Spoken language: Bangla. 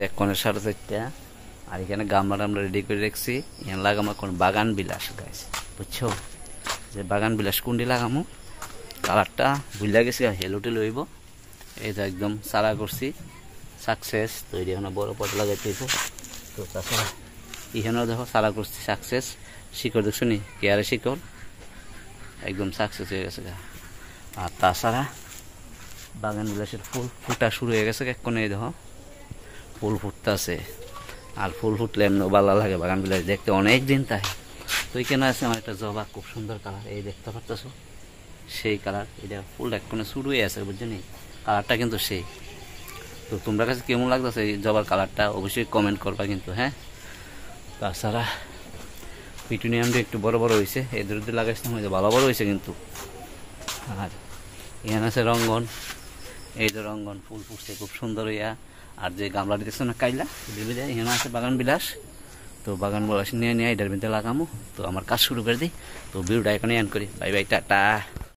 এক কোণের সাড়ে চারটা। আর এখানে গামলাটা আমরা রেডি করে রাখছি। এখানে লাগামো কোন বাগান বিলাস গাছ, বুঝছো? যে বাগান বিলাস কোনটি লাগামো, কালারটা ভুলে গেছি, হেলোটে লইব। এই তো একদম সারা করছি, সাকসেস। তো এটি এখন বড় পট লাগাইতে হইব। তো তাছাড়া এখানেও দেখো সারা করছি, সাকসেস। শিকড় দেখছো নি, কেয়ারে শিকড় একদম সাকসেস হয়ে গেছে। আর তাছাড়া বাগান বিলাসের ফুল ফুটা শুরু হয়ে গেছে। এক কোণে দেখো ফুল ফুটতেছে। আর ফুল ফুটলে এমনি ভালো লাগে, বাগান বিলাস দেখতে অনেক দিন তাই। তো এখানে আছে আমার একটা জবা, খুব সুন্দর কালার, এই দেখতে পারতেছো সেই কালার। এটা ফুল এক কোণে শুরু হয়ে আছে, বুঝছেন? কালারটা কিন্তু সেই। তো তোমরা কাছে কেমন লাগতেছে এই জবার কালারটা, অবশ্যই কমেন্ট করবা কিন্তু, হ্যাঁ। তাছাড়া পিটুনিয়ামটা একটু বড় বড় হয়েছে, এদের উদ্দের লাগাইছিলাম, ভালো বড় হয়েছে কিন্তু। আর এখানে আছে রঙ্গন, এই যে রঙ্গন ফুল ফুটছে খুব সুন্দর হইয়া। আর যে গামলাটি দেখছো না কাইলা, এখানে আছে বাগান বিলাস। তো বাগান বিলাস নিয়ে এটার ভিতরে লাগামো। তো আমার কাজ শুরু করে দিই। তো ভিডিওটা এখানে এন্ড করি। Bye bye, tata.